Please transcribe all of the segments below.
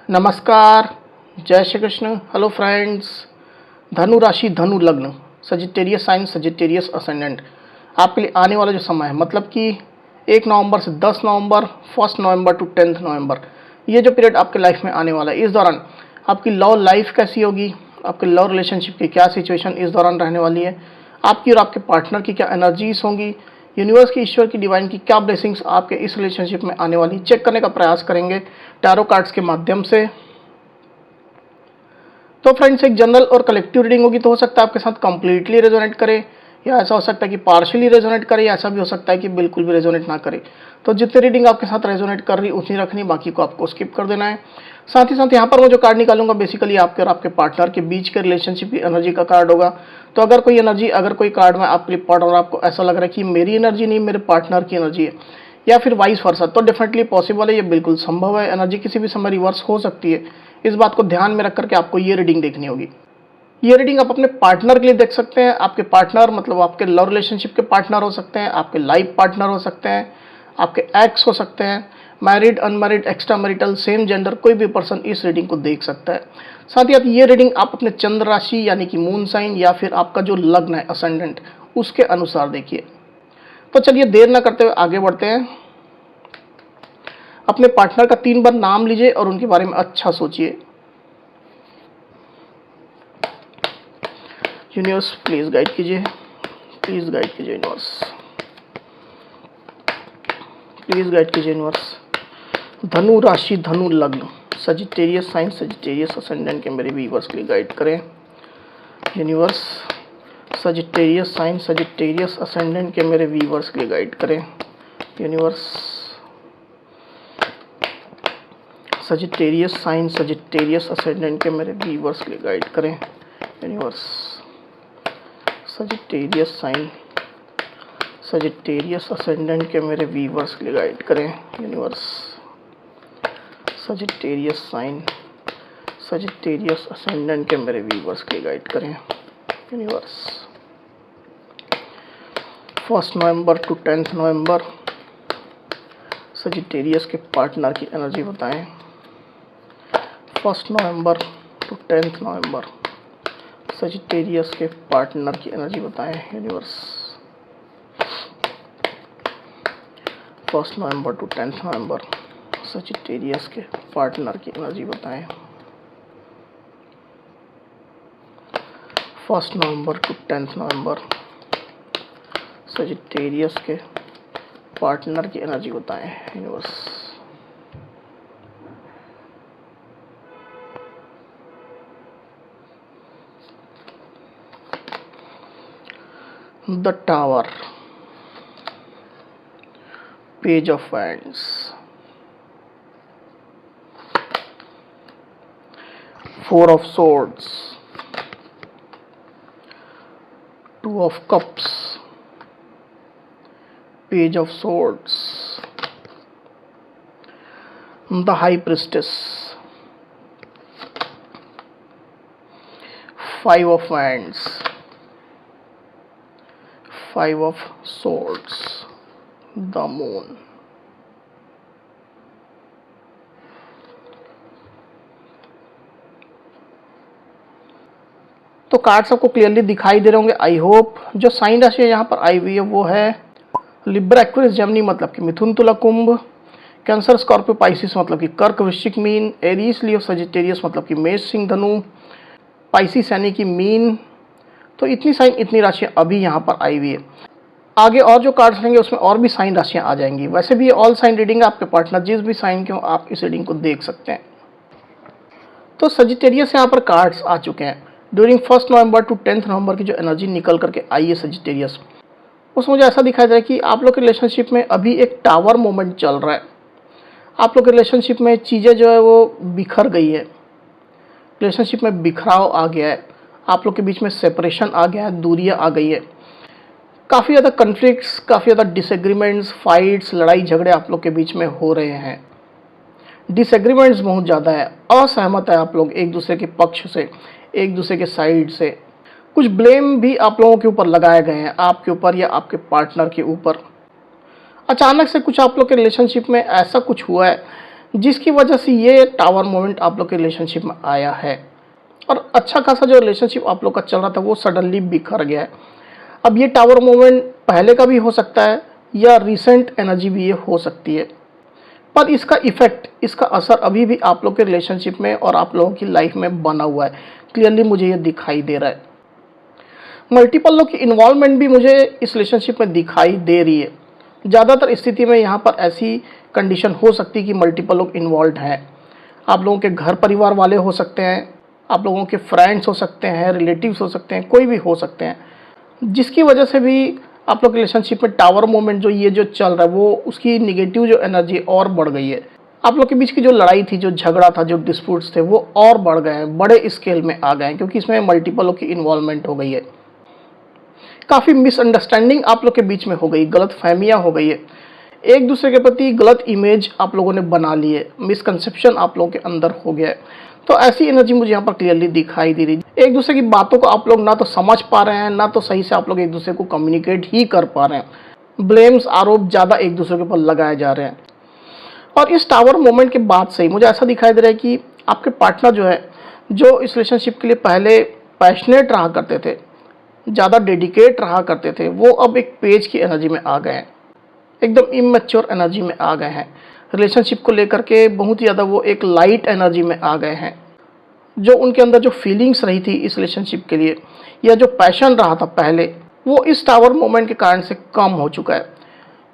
नमस्कार, जय Shri Krishna. Hello friends. धनु राशि, धनु लग्न, सजिटेरियस साइन, सजिटेरियस असेंडेंट। आपके लिए आने वाला जो समय है, मतलब कि 1 नवंबर से 10 नवंबर, 1 नवंबर टू 10 नवंबर, ये जो पीरियड आपके लाइफ में आने वाला है, इस दौरान आपकी लव लाइफ कैसी होगी, आपके लव रिलेशनशिप की क्या सिचुएशन इस दौरान रहने वाली है, आपकी और आपके पार्टनर की क्या एनर्जीज होंगी, यूनिवर्स की, ईश्वर की, डिवाइन की क्या ब्लेसिंग्स आपके इस रिलेशनशिप में आने वाली, चेक करने का प्रयास करेंगे टैरो कार्ड्स के माध्यम से। तो फ्रेंड्स, एक जनरल और कलेक्टिव रीडिंग होगी, तो हो सकता है आपके साथ कंप्लीटली रेजोनेट करे, या ऐसा हो सकता है कि पार्शियली रेजोनेट करे, या ऐसा भी हो सकता है कि बिल्कुल भी रेजोनेट ना करे। तो जितनी रीडिंग आपके साथ रेजोनेट कर रही उतनी रखनी, बाकी को आपको स्किप कर देना है। साथ ही साथ यहाँ पर मैं जो कार्ड निकालूंगा बेसिकली आपके और आपके पार्टनर के बीच के रिलेशनशिप की एनर्जी का कार्ड होगा। तो अगर कोई एनर्जी, अगर कोई कार्ड में आपके लिए पढ़ और आपको ऐसा लग रहा है कि मेरी एनर्जी नहीं, मेरे पार्टनर की एनर्जी है, या फिर वाइस वर्सा, तो डेफिनेटली पॉसिबल है, ये बिल्कुल संभव है। एनर्जी किसी भी समय रिवर्स हो सकती है, इस बात को ध्यान में रख करके आपको ये रीडिंग देखनी होगी। ये रीडिंग आप अपने पार्टनर के लिए देख सकते हैं। आपके पार्टनर मतलब आपके लव रिलेशनशिप के पार्टनर हो सकते हैं, आपके लाइफ पार्टनर हो सकते हैं, आपके एक्स हो सकते हैं, married, unmarried, extra marital, same gender, कोई भी पर्सन इस रीडिंग को देख सकता है। साथ ही साथ ये रीडिंग आप अपने चंद्र राशि यानी कि मून साइन, या फिर आपका जो लग्न है असेंडेंट, उसके अनुसार देखिए। तो चलिए देर न करते हुए आगे बढ़ते हैं। अपने पार्टनर का 3 बार नाम लीजिए और उनके बारे में अच्छा सोचिए। यूनिवर्स प्लीज गाइड कीजिए, प्लीज गाइड कीजिए यूनिवर्स, प्लीज गाइड कीजिए यूनिवर्स। धनु राशि, धनु लग्न, सजिटेरियस साइन, सजिटेरियस असेंडेंट के मेरे व्यूअर्स के लिए गाइड करें universe. Sagittarius sign, Sagittarius ascendant के मेरे व्यूअर्स के लिए गाइड करें universe. Sagittarius sign, Sagittarius ascendant के मेरे व्यूअर्स के लिए गाइड करें universe. Sagittarius sign, Sagittarius ascendant के मेरे व्यूअर्स के लिए गाइड करें universe. Sagittarius sign, Sagittarius ascendant के मेरे व्यूअर्स के लिए गाइड करें यूनिवर्स। 1 नवंबर टू 10 नवंबर सजिटेरियस के पार्टनर की एनर्जी बताएं। 1 नवंबर टू 10 नवंबर सजिटेरियस के पार्टनर की एनर्जी बताएं यूनिवर्स। 1 नवंबर टू 10 नवंबर सजिटेरियस के पार्टनर की एनर्जी बताएं। 1 नवंबर टू 10 नवंबर सजिटेरियस के पार्टनर की एनर्जी बताएं universe. The tower, page of wands, 4 of swords, 2 of cups, page of swords, the high priestess, 5 of wands, 5 of swords, the moon। तो कार्ड्स आपको क्लियरली दिखाई दे रहे होंगे, आई होप। जो साइन राशि यहाँ पर आई हुई है वो है लिब्रा, एक्वेरियस, जेमिनी मतलब कि मिथुन, तुला, कुंभ, कैंसर, स्कॉर्पियो, पाइसिस मतलब कि कर्क, वृश्चिक, मीन, एरीज, लियो, सजिटेरियस मतलब कि मेष, सिंह, धनु, पाइसिस यानी कि मीन। तो इतनी साइन, इतनी राशियाँ अभी यहाँ पर आई हुई है। आगे और जो कार्ड्स रहेंगे उसमें और भी साइन राशियाँ आ जाएंगी। वैसे भी ये ऑल साइन रीडिंग है, आपके पार्टनर जिस भी साइन के हो आप इस रीडिंग को देख सकते हैं। तो सजिटेरियस यहाँ पर कार्ड्स आ चुके हैं। ड्यूरिंग 1 नवंबर टू 10 नवंबर की जो एनर्जी निकल करके आई है सजिटेरियस, उसमें मुझे ऐसा दिखाई दे रहा है कि आप लोग के रिलेशनशिप में अभी एक टावर मोमेंट चल रहा है। आप लोग के रिलेशनशिप में चीज़ें जो है वो बिखर गई है, रिलेशनशिप में बिखराव आ गया है, आप लोग के बीच में सेपरेशन आ गया है, दूरियां आ गई है, काफ़ी ज़्यादा कन्फ्लिक्ट्स, काफ़ी ज़्यादा डिसएग्रीमेंट्स, फाइट्स, लड़ाई झगड़े आप लोग के बीच में हो रहे हैं। डिसएग्रीमेंट्स बहुत ज़्यादा है, असहमत है आप लोग एक दूसरे के पक्ष से, एक दूसरे के साइड से। कुछ ब्लेम भी आप लोगों के ऊपर लगाए गए हैं, आपके ऊपर या आपके पार्टनर के ऊपर। अचानक से कुछ आप लोग के रिलेशनशिप में ऐसा कुछ हुआ है जिसकी वजह से ये टावर मोमेंट आप लोग के रिलेशनशिप में आया है। और अच्छा खासा जो रिलेशनशिप आप लोग का चल रहा था वो सडनली बिखर गया है। अब ये टावर मोमेंट पहले का भी हो सकता है या रिसेंट एनर्जी भी ये हो सकती है, पर इसका इफेक्ट, इसका असर अभी भी आप लोग के रिलेशनशिप में और आप लोगों की लाइफ में बना हुआ है। क्लियरली मुझे ये दिखाई दे रहा है। मल्टीपल लोग की इन्वॉल्वमेंट भी मुझे इस रिलेशनशिप में दिखाई दे रही है। ज़्यादातर स्थिति में यहाँ पर ऐसी कंडीशन हो सकती है कि मल्टीपल लोग इन्वॉल्व हैं। आप लोगों के घर परिवार वाले हो सकते हैं, आप लोगों के फ्रेंड्स हो सकते हैं, रिलेटिव्स हो सकते हैं, कोई भी हो सकते हैं, जिसकी वजह से भी आप लोग रिलेशनशिप में टावर मोमेंट जो ये जो चल रहा है वो उसकी निगेटिव जो एनर्जी और बढ़ गई है। आप लोग के बीच की जो लड़ाई थी, जो झगड़ा था, जो डिस्प्यूट्स थे, वो और बढ़ गए हैं, बड़े स्केल में आ गए हैं, क्योंकि इसमें मल्टीपल लोग की इन्वॉल्वमेंट हो गई है। काफ़ी मिसअंडरस्टैंडिंग आप लोग के बीच में हो गई, गलत फहमियाँ हो गई है, एक दूसरे के प्रति गलत इमेज आप लोगों ने बना ली है, मिसकंसेप्शन आप लोगों के अंदर हो गया है। तो ऐसी एनर्जी मुझे यहाँ पर क्लियरली दिखाई दे रही है। एक दूसरे की बातों को आप लोग ना तो समझ पा रहे हैं, ना तो सही से आप लोग एक दूसरे को कम्युनिकेट ही कर पा रहे हैं। ब्लेम्स, आरोप ज़्यादा एक दूसरे के ऊपर लगाए जा रहे हैं। और इस टावर मोमेंट के बाद से ही मुझे ऐसा दिखाई दे रहा है कि आपके पार्टनर जो है, जो इस रिलेशनशिप के लिए पहले पैशनेट रहा करते थे, ज़्यादा डेडिकेट रहा करते थे, वो अब एक पेज की एनर्जी में आ गए हैं, एकदम इमेच्योर एनर्जी में आ गए हैं। रिलेशनशिप को लेकर के बहुत ज़्यादा वो एक लाइट एनर्जी में आ गए हैं। जो उनके अंदर जो फीलिंग्स रही थी इस रिलेशनशिप के लिए, या जो पैशन रहा था पहले, वो इस टावर मोमेंट के कारण से कम हो चुका है।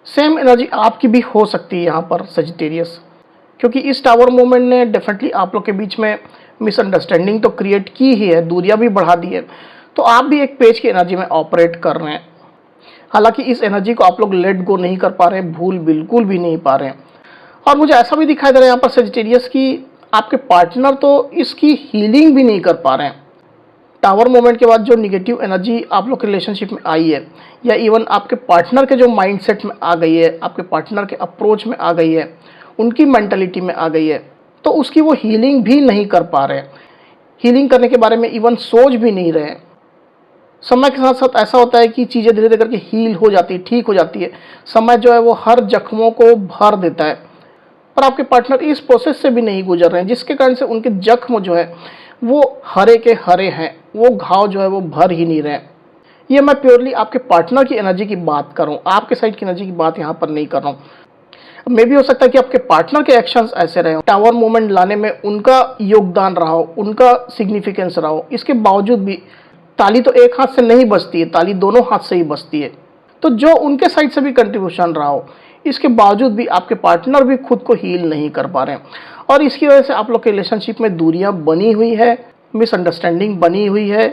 सेम एनर्जी आपकी भी हो सकती है यहाँ पर सजिटेरियस, क्योंकि इस टावर मोमेंट ने डेफिनेटली आप लोग के बीच में मिसअंडरस्टैंडिंग तो क्रिएट की ही है, दूरियां भी बढ़ा दी है। तो आप भी एक पेज की एनर्जी में ऑपरेट कर रहे हैं। हालांकि इस एनर्जी को आप लोग लेट गो नहीं कर पा रहे हैं, भूल बिल्कुल भी नहीं पा रहे हैं। और मुझे ऐसा भी दिखाई दे रहा है यहाँ पर सजिटेरियस की आपके पार्टनर तो इसकी हीलिंग भी नहीं कर पा रहे हैं। टावर मोमेंट के बाद जो निगेटिव एनर्जी आप लोग के रिलेशनशिप में आई है, या इवन आपके पार्टनर के जो माइंडसेट में आ गई है, आपके पार्टनर के अप्रोच में आ गई है, उनकी मेंटालिटी में आ गई है, तो उसकी वो हीलिंग भी नहीं कर पा रहे हैं। हीलिंग करने के बारे में इवन सोच भी नहीं रहे हैं। समय के साथ साथ ऐसा होता है कि चीज़ें धीरे धीरे करके हील हो जाती है, ठीक हो जाती है। समय जो है वो हर जख्मों को भर देता है, पर आपके पार्टनर इस प्रोसेस से भी नहीं गुजर रहे हैं, जिसके कारण से उनके जख्म जो है वो हरे के हरे हैं, वो घाव जो है वो भर ही नहीं रहे। ये मैं प्योरली आपके पार्टनर की एनर्जी की बात कर रहा हूँ, आपके साइड की एनर्जी की बात यहाँ पर नहीं कर रहा हूँ। मे भी हो सकता है कि आपके पार्टनर के एक्शंस ऐसे रहे हो, टावर मोमेंट लाने में उनका योगदान रहा हो, उनका सिग्निफिकेंस रहा हो, इसके बावजूद भी ताली तो एक हाथ से नहीं बजती है, ताली दोनों हाथ से ही बजती है। तो जो उनके साइड से भी कंट्रीब्यूशन रहा हो, इसके बावजूद भी आपके पार्टनर भी खुद को हील नहीं कर पा रहे हैं, और इसकी वजह से आप लोग के रिलेशनशिप में दूरियां बनी हुई है, मिसअंडरस्टैंडिंग बनी हुई है,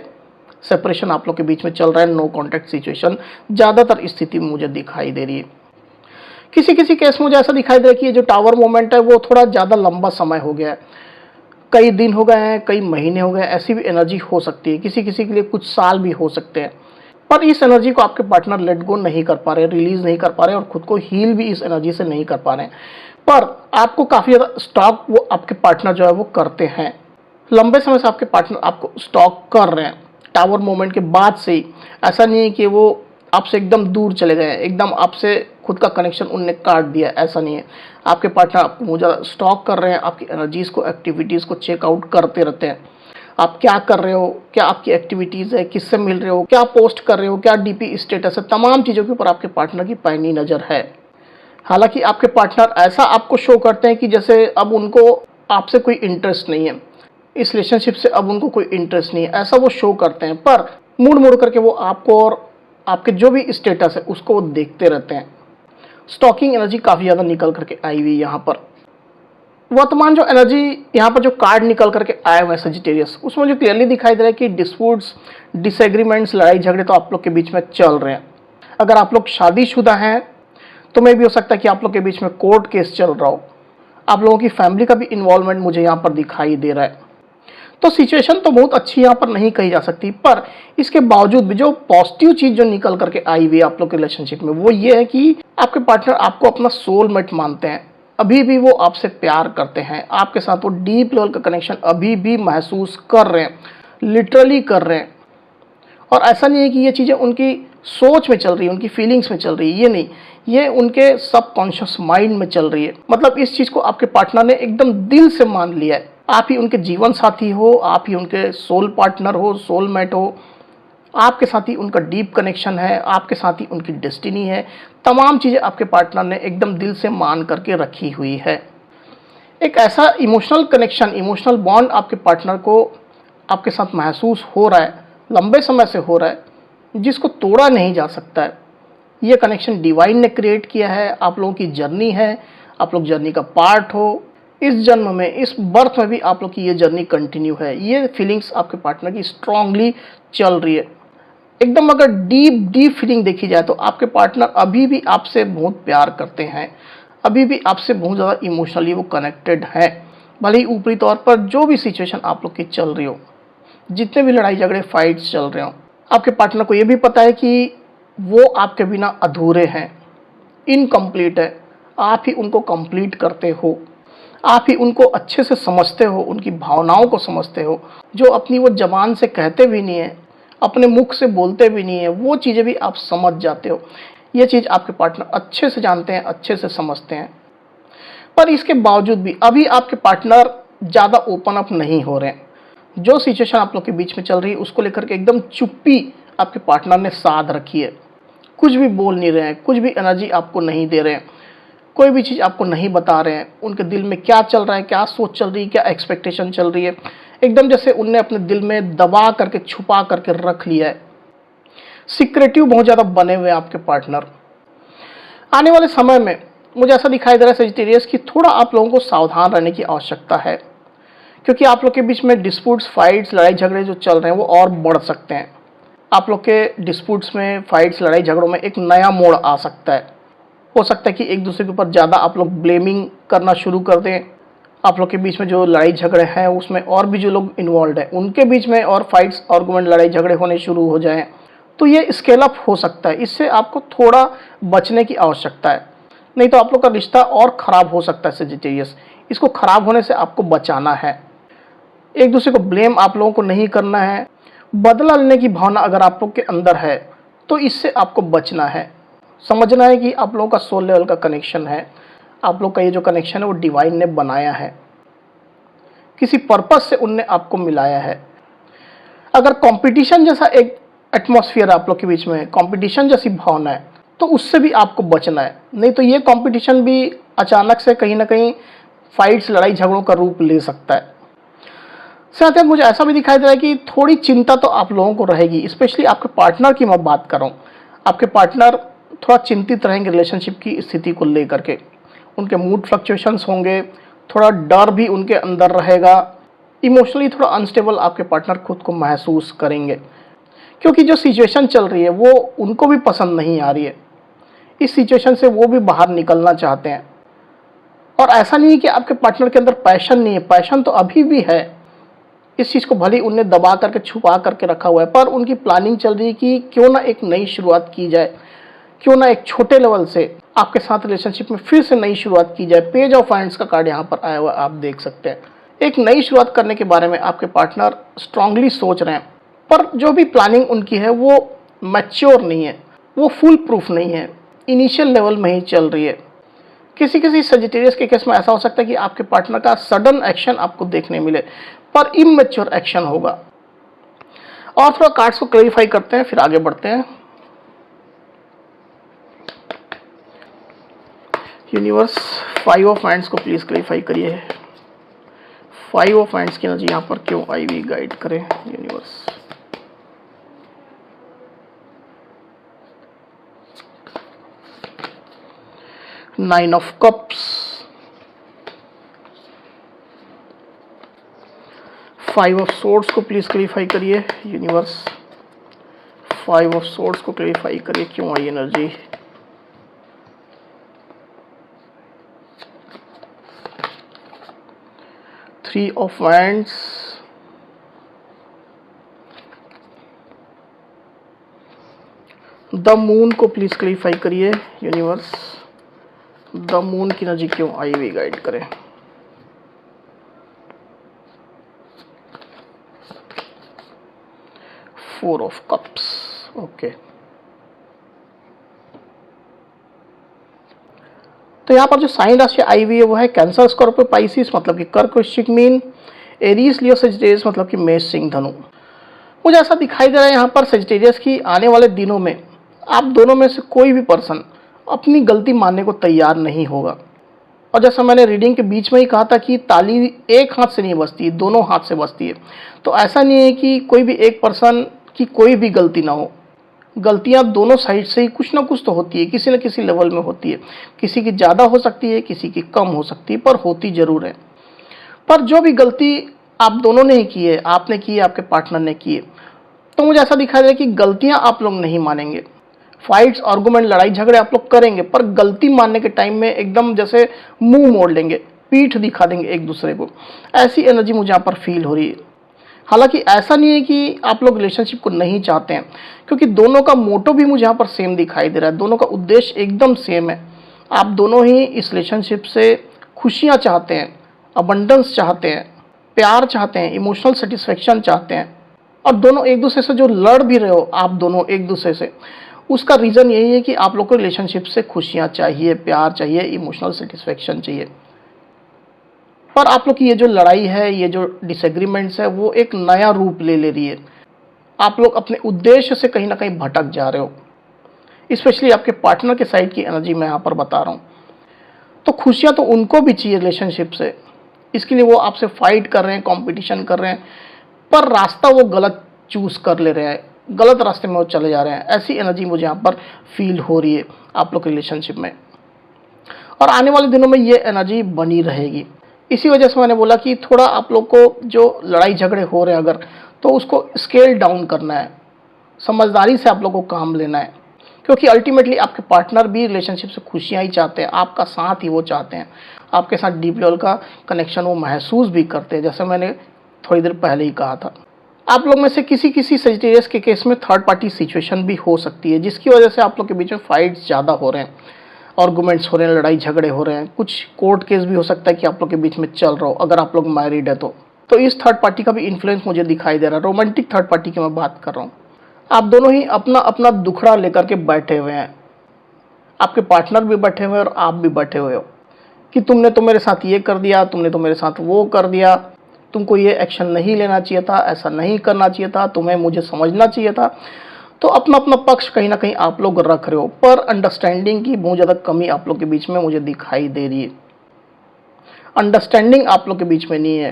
सेपरेशन आप लोग के बीच में चल रहा है, नो कॉन्टैक्ट सिचुएशन ज़्यादातर स्थिति में मुझे दिखाई दे रही है। किसी किसी केस में मुझे ऐसा दिखाई दे रहा है कि ये जो टावर मोमेंट है वो थोड़ा ज़्यादा लंबा समय हो गया है, कई दिन हो गए हैं, कई महीने हो गए, ऐसी भी एनर्जी हो सकती है। किसी किसी के लिए कुछ साल भी हो सकते हैं। पर इस एनर्जी को आपके पार्टनर लेट गो नहीं कर पा रहे, रिलीज नहीं कर पा रहे, और खुद को हील भी इस एनर्जी से नहीं कर पा रहे हैं। पर आपको काफ़ी ज़्यादा स्टॉक वो आपके पार्टनर जो है वो करते हैं। लंबे समय से आपके पार्टनर आपको स्टॉक कर रहे हैं टावर मोमेंट के बाद से ही। ऐसा नहीं है कि वो आपसे एकदम दूर चले गए हैं, एकदम आपसे खुद का कनेक्शन उनने काट दिया, ऐसा नहीं है। आपके पार्टनर आपको बहुत ज़्यादा स्टॉक कर रहे हैं, आपकी एनर्जीज़ को, एक्टिविटीज़ को चेकआउट करते रहते हैं। आप क्या कर रहे हो, क्या आपकी एक्टिविटीज़ है, किससे मिल रहे हो, क्या पोस्ट कर रहे हो, क्या डीपी स्टेटस है, तमाम चीज़ों के ऊपर आपके पार्टनर की पैनी नज़र है। हालांकि आपके पार्टनर ऐसा आपको शो करते हैं कि जैसे अब उनको आपसे कोई इंटरेस्ट नहीं है, इस रिलेशनशिप से अब उनको कोई इंटरेस्ट नहीं है, ऐसा वो शो करते हैं। पर मुड़ करके वो आपको और आपके जो भी स्टेटस है उसको वो देखते रहते हैं। स्टॉकिंग एनर्जी काफ़ी ज़्यादा निकल करके आई हुई यहाँ पर। वर्तमान जो एनर्जी यहाँ पर जो कार्ड निकल करके आया हुआ है सजिटेरियस, उसमें जो क्लियरली दिखाई दे रहा है कि डिस्प्यूट्स, डिसएग्रीमेंट्स, लड़ाई झगड़े तो आप लोग के बीच में चल रहे हैं। अगर आप लोग शादीशुदा हैं तो मे भी हो सकता है कि आप लोग के बीच में कोर्ट केस चल रहा हो। आप लोगों की फैमिली का भी इन्वॉल्वमेंट मुझे यहाँ पर दिखाई दे रहा है। तो सिचुएशन तो बहुत अच्छी यहाँ पर नहीं कही जा सकती, पर इसके बावजूद भी जो पॉजिटिव चीज़ जो निकल करके आई हुई है आप लोग के रिलेशनशिप में, वो ये है कि आपके पार्टनर आपको अपना सोलमेट मानते हैं। अभी भी वो आपसे प्यार करते हैं, आपके साथ वो डीप लेवल का कनेक्शन अभी भी महसूस कर रहे हैं, लिटरली कर रहे हैं। और ऐसा नहीं है कि ये चीज़ें उनकी सोच में चल रही है, उनकी फीलिंग्स में चल रही है, ये नहीं, ये उनके सबकॉन्शियस माइंड में चल रही है। मतलब इस चीज़ को आपके पार्टनर ने एकदम दिल से मान लिया है। आप ही उनके जीवन साथी हो, आप ही उनके सोल पार्टनर हो, सोलमेट हो, आपके साथ ही उनका डीप कनेक्शन है, आपके साथ ही उनकी डेस्टिनी है। तमाम चीज़ें आपके पार्टनर ने एकदम दिल से मान करके रखी हुई है। एक ऐसा इमोशनल कनेक्शन, इमोशनल बॉन्ड आपके पार्टनर को आपके साथ महसूस हो रहा है, लंबे समय से हो रहा है, जिसको तोड़ा नहीं जा सकता है। ये कनेक्शन डिवाइन ने क्रिएट किया है, आप लोगों की जर्नी है, आप लोग जर्नी का पार्ट हो। इस जन्म में, इस बर्थ में भी आप लोग की ये जर्नी कंटिन्यू है। ये फीलिंग्स आपके पार्टनर की स्ट्रांगली चल रही है। एकदम अगर डीप डीप फीलिंग देखी जाए तो आपके पार्टनर अभी भी आपसे बहुत प्यार करते हैं, अभी भी आपसे बहुत ज़्यादा इमोशनली वो कनेक्टेड हैं। भले ही ऊपरी तौर पर जो भी सिचुएशन आप लोग की चल रही हो, जितने भी लड़ाई झगड़े फाइट्स चल रहे हो, आपके पार्टनर को ये भी पता है कि वो आपके बिना अधूरे हैं, इनकम्प्लीट है। आप ही उनको कंप्लीट करते हो, आप ही उनको अच्छे से समझते हो, उनकी भावनाओं को समझते हो। जो अपनी वो जबान से कहते भी नहीं है, अपने मुख से बोलते भी नहीं है, वो चीज़ें भी आप समझ जाते हो। ये चीज़ आपके पार्टनर अच्छे से जानते हैं, अच्छे से समझते हैं। पर इसके बावजूद भी अभी आपके पार्टनर ज़्यादा ओपन अप नहीं हो रहे हैं। जो सिचुएशन आप लोग के बीच में चल रही है उसको लेकर के एकदम चुप्पी आपके पार्टनर ने साध रखी है। कुछ भी बोल नहीं रहे हैं, कुछ भी एनर्जी आपको नहीं दे रहे हैं, कोई भी चीज़ आपको नहीं बता रहे हैं। उनके दिल में क्या चल रहा है, क्या सोच चल रही है, क्या एक्सपेक्टेशन चल रही है, एकदम जैसे उनने अपने दिल में दबा करके, छुपा करके रख लिया है। सीक्रेटिव बहुत ज़्यादा बने हुए हैं आपके पार्टनर। आने वाले समय में मुझे ऐसा दिखाई दे रहा है सेजिटेरियस कि थोड़ा आप लोगों को सावधान रहने की आवश्यकता है, क्योंकि आप लोग के बीच में डिस्प्यूट्स, फाइट्स, लड़ाई झगड़े जो चल रहे हैं वो और बढ़ सकते हैं। आप लोग के डिस्प्यूट्स में, फाइट्स, लड़ाई झगड़ों में एक नया मोड़ आ सकता है। हो सकता है कि एक दूसरे के ऊपर ज़्यादा आप लोग ब्लेमिंग करना शुरू कर दें। आप लोग के बीच में जो लड़ाई झगड़े हैं उसमें और भी जो लोग इन्वॉल्व हैं उनके बीच में और फाइट्स, आर्गुमेंट, लड़ाई झगड़े होने शुरू हो जाएं, तो ये स्केल अप हो सकता है। इससे आपको थोड़ा बचने की आवश्यकता है, नहीं तो आप लोग का रिश्ता और ख़राब हो सकता है सेजिटेरियस। इसको ख़राब होने से आपको बचाना है। एक दूसरे को ब्लेम आप लोगों को नहीं करना है। बदला लेने की भावना अगर आप लोग के अंदर है तो इससे आपको बचना है। समझना है कि आप लोगों का सोल लेवल का कनेक्शन है, आप लोग का ये जो कनेक्शन है वो डिवाइन ने बनाया है, किसी पर्पस से उनने आपको मिलाया है। अगर कंपटीशन जैसा एक एटमॉस्फेयर आप लोग के बीच में है, कंपटीशन जैसी भावना है, तो उससे भी आपको बचना है। नहीं तो ये कंपटीशन भी अचानक से कहीं ना कहीं फाइट्स, लड़ाई झगड़ों का रूप ले सकता है। साथ ही मुझे ऐसा भी दिखाई दे रहा है कि थोड़ी चिंता तो आप लोगों को रहेगी, स्पेशली आपके पार्टनर की मैं बात कर रहा हूँ। आपके पार्टनर थोड़ा चिंतित रहेंगे रिलेशनशिप की स्थिति को लेकर के। उनके मूड फ्लक्चुएशंस होंगे, थोड़ा डर भी उनके अंदर रहेगा। इमोशनली थोड़ा अनस्टेबल आपके पार्टनर खुद को महसूस करेंगे, क्योंकि जो सिचुएशन चल रही है वो उनको भी पसंद नहीं आ रही है। इस सिचुएशन से वो भी बाहर निकलना चाहते हैं। और ऐसा नहीं है कि आपके पार्टनर के अंदर पैशन नहीं है, पैशन तो अभी भी है। इस चीज़ को भले ही उनने दबा करके, छुपा करके रखा हुआ है, पर उनकी प्लानिंग चल रही है कि क्यों ना एक नई शुरुआत की जाए, क्यों ना एक छोटे लेवल से आपके साथ रिलेशनशिप में फिर से नई शुरुआत की जाए। पेज ऑफ वांड्स का कार्ड यहाँ पर आया हुआ आप देख सकते हैं। एक नई शुरुआत करने के बारे में आपके पार्टनर स्ट्रांगली सोच रहे हैं, पर जो भी प्लानिंग उनकी है वो मैच्योर नहीं है, वो फुल प्रूफ नहीं है, इनिशियल लेवल में ही चल रही है। किसी किसी सजिटेरियस के केस में ऐसा हो सकता है कि आपके पार्टनर का सडन एक्शन आपको देखने मिले, पर इमैच्योर एक्शन होगा। और थोड़ा कार्ड्स को क्लैरिफाई करते हैं, फिर आगे बढ़ते हैं। यूनिवर्स, 5 ऑफ वांड्स को प्लीज क्लैरिफाई करिए। 5 ऑफ वांड्स की एनर्जी यहाँ पर क्यों आई हुई, गाइड करें universe. Nine of cups, 5 of swords को प्लीज क्लैरिफाई करिए यूनिवर्स। 5 ऑफ सोर्ड्स को क्लैरिफाई करिए, क्यों आई energy. 3 of wands, the moon को प्लीज क्लैरिफाई करिए यूनिवर्स। द मून की एनर्जी क्यों आई हुई, गाइड करें। 4 ऑफ कप्स। ओके, तो यहाँ पर जो साइन राशि आई हुई है वो है कैंसर, स्कॉर्पियो, पाइसिस मतलब कि कर्क, वृश्चिक, मीन, एरीज, लियो, सजिटेरियस मतलब कि मेष, सिंह, धनु। मुझे ऐसा दिखाई दे रहा है यहाँ पर सजिटेरियस की आने वाले दिनों में आप दोनों में से कोई भी पर्सन अपनी गलती मानने को तैयार नहीं होगा। और जैसा मैंने रीडिंग के बीच में ही कहा था कि ताली एक हाथ से नहीं बजती, दोनों हाथ से बजती है। तो ऐसा नहीं है कि कोई भी एक पर्सन की कोई भी गलती ना हो, गलतियां दोनों साइड से ही कुछ ना कुछ तो होती है, किसी न किसी लेवल में होती है। किसी की ज़्यादा हो सकती है, किसी की कम हो सकती है, पर होती ज़रूर है। पर जो भी गलती आप दोनों ने ही की है, आपने की है, आपके पार्टनर ने की है, तो मुझे ऐसा दिखाई दे रहा है कि गलतियां आप लोग नहीं मानेंगे। फाइट्स, आर्गुमेंट, लड़ाई झगड़े आप लोग करेंगे, पर गलती मानने के टाइम में एकदम जैसे मुंह मोड़ लेंगे, पीठ दिखा देंगे एक दूसरे को। ऐसी एनर्जी मुझे यहाँ पर फील हो रही है। हालांकि ऐसा नहीं है कि आप लोग रिलेशनशिप को नहीं चाहते हैं, क्योंकि दोनों का मोटो भी मुझे यहाँ पर सेम दिखाई दे रहा है, दोनों का उद्देश्य एकदम सेम है। आप दोनों ही इस रिलेशनशिप से खुशियाँ चाहते हैं, अबंडेंस चाहते हैं, प्यार चाहते हैं, इमोशनल सेटिस्फेक्शन चाहते हैं। और दोनों एक दूसरे से जो लड़ भी रहे हो आप दोनों एक दूसरे से, उसका रीज़न यही है कि आप लोग को रिलेशनशिप से खुशियाँ चाहिए, प्यार चाहिए, इमोशनल सेटिस्फेक्शन चाहिए। पर आप लोग की ये जो लड़ाई है, ये जो डिसएग्रीमेंट्स है, वो एक नया रूप ले रही है। आप लोग अपने उद्देश्य से कहीं ना कहीं भटक जा रहे हो। स्पेशली आपके पार्टनर के साइड की एनर्जी मैं यहाँ पर बता रहा हूँ। तो खुशियाँ तो उनको भी चाहिए रिलेशनशिप से, इसके लिए वो आपसे फाइट कर रहे हैं, कंपटीशन कर रहे हैं, पर रास्ता वो गलत चूज कर ले रहे हैं, गलत रास्ते में वो चले जा रहे हैं। ऐसी एनर्जी मुझे यहाँ पर फील हो रही है आप लोग के रिलेशनशिप में, और आने वाले दिनों में ये एनर्जी बनी रहेगी। इसी वजह से मैंने बोला कि थोड़ा आप लोग को जो लड़ाई झगड़े हो रहे हैं अगर, तो उसको स्केल डाउन करना है, समझदारी से आप लोग को काम लेना है, क्योंकि अल्टीमेटली आपके पार्टनर भी रिलेशनशिप से खुशियाँ ही चाहते हैं, आपका साथ ही वो चाहते हैं, आपके साथ डीप लेवल का कनेक्शन वो महसूस भी करते हैं, जैसे मैंने थोड़ी देर पहले ही कहा था। आप लोग में से किसी सजिटेरियस के केस में थर्ड पार्टी सिचुएशन भी हो सकती है, जिसकी वजह से आप लोग के बीच में फाइट्स ज़्यादा हो रहे हैं, आर्गुमेंट्स हो रहे हैं, लड़ाई झगड़े हो रहे हैं। कुछ कोर्ट केस भी हो सकता है कि आप लोग के बीच में चल रहा हो, अगर आप लोग मैरिड है तो इस थर्ड पार्टी का भी इन्फ्लुएंस मुझे दिखाई दे रहा है। रोमांटिक थर्ड पार्टी की मैं बात कर रहा हूँ। आप दोनों ही अपना अपना दुखड़ा लेकर के बैठे हुए हैं, आपके पार्टनर भी बैठे हुए हैं और आप भी बैठे हुए हो कि तुमने तो मेरे साथ ये कर दिया, तुमने तो मेरे साथ वो कर दिया, तुमको ये एक्शन नहीं लेना चाहिए था, ऐसा नहीं करना चाहिए था, तुम्हें मुझे समझना चाहिए था। तो अपना अपना पक्ष कहीं ना कहीं आप लोग रख रहे हो, पर अंडरस्टैंडिंग की बहुत ज़्यादा कमी आप लोग के बीच में मुझे दिखाई दे रही है। अंडरस्टैंडिंग आप लोग के बीच में नहीं है।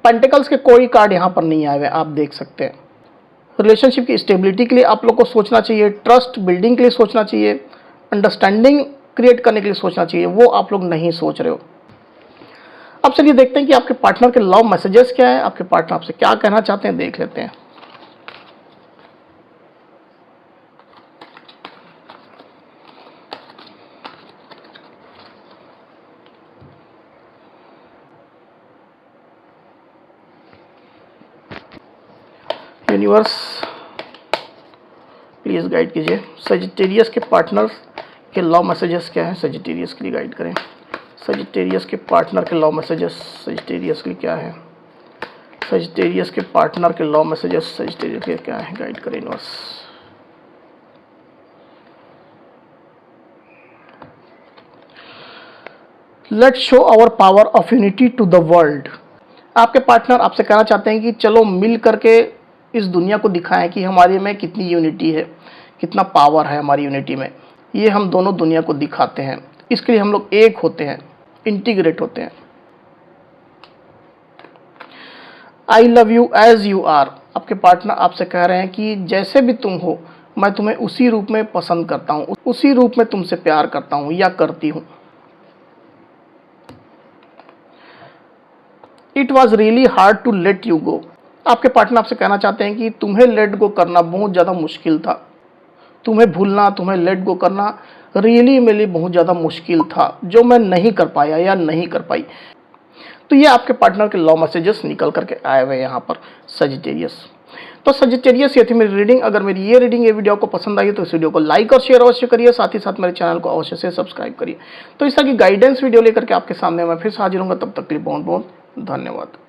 पेंटिकल्स के कोई कार्ड यहाँ पर नहीं आए हुए, आप देख सकते हैं। रिलेशनशिप की स्टेबिलिटी के लिए आप लोग को सोचना चाहिए, ट्रस्ट बिल्डिंग के लिए सोचना चाहिए, अंडरस्टैंडिंग क्रिएट करने के लिए सोचना चाहिए, वो आप लोग नहीं सोच रहे हो। अब चलिए देखते हैं कि आपके पार्टनर के लव मैसेजेस क्या है, आपके पार्टनर आपसे क्या कहना चाहते हैं, देख लेते हैं। यूनिवर्स प्लीज गाइड कीजिए, सजिटेरियस के पार्टनर के लव मैसेजेस क्या है, सजिटेरियस के लिए गाइड करें। सजिटेरियस के पार्टनर के लव मैसेजेस सजिटेरियस के लिए क्या है, सजिटेरियस के पार्टनर के लव मैसेजेस सजिटेरियस के लिए क्या है, गाइड करें universe. Let's show our power of unity to the world. आपके पार्टनर आपसे कहना चाहते हैं कि चलो मिल करके इस दुनिया को दिखाएं कि हमारे में कितनी यूनिटी है, कितना पावर है हमारी यूनिटी में। ये हम दोनों दुनिया को दिखाते हैं, इसके लिए हम लोग एक होते हैं, इंटीग्रेट होते हैं। I love you as you are. आपके पार्टनर आपसे कह रहे हैं कि जैसे भी तुम हो, मैं तुम्हें उसी रूप में पसंद करता हूँ, उसी रूप में तुमसे प्यार करता हूँ या करती हूँ। It was really hard to let you go. आपके पार्टनर आपसे कहना चाहते हैं कि तुम्हें लेट गो करना बहुत ज़्यादा मुश्किल था, तुम्हें भूलना, तुम्हें लेट गो करना रियली मेरे लिए बहुत ज़्यादा मुश्किल था, जो मैं नहीं कर पाया या नहीं कर पाई। तो ये आपके पार्टनर के लव मैसेजेस निकल करके आए हुए यहाँ पर सजिटेरियस। तो सजिटेरियस ये थी मेरी रीडिंग। अगर मेरी ये रीडिंग ये वीडियो को पसंद आई तो इस वीडियो को लाइक और शेयर अवश्य करिए, साथ ही साथ मेरे चैनल को अवश्य से सब्सक्राइब करिए। तो इस तरह की गाइडेंस वीडियो लेकर के आपके सामने मैं फिर से हाजिर हूँगा, तब तक के लिए बहुत बहुत धन्यवाद।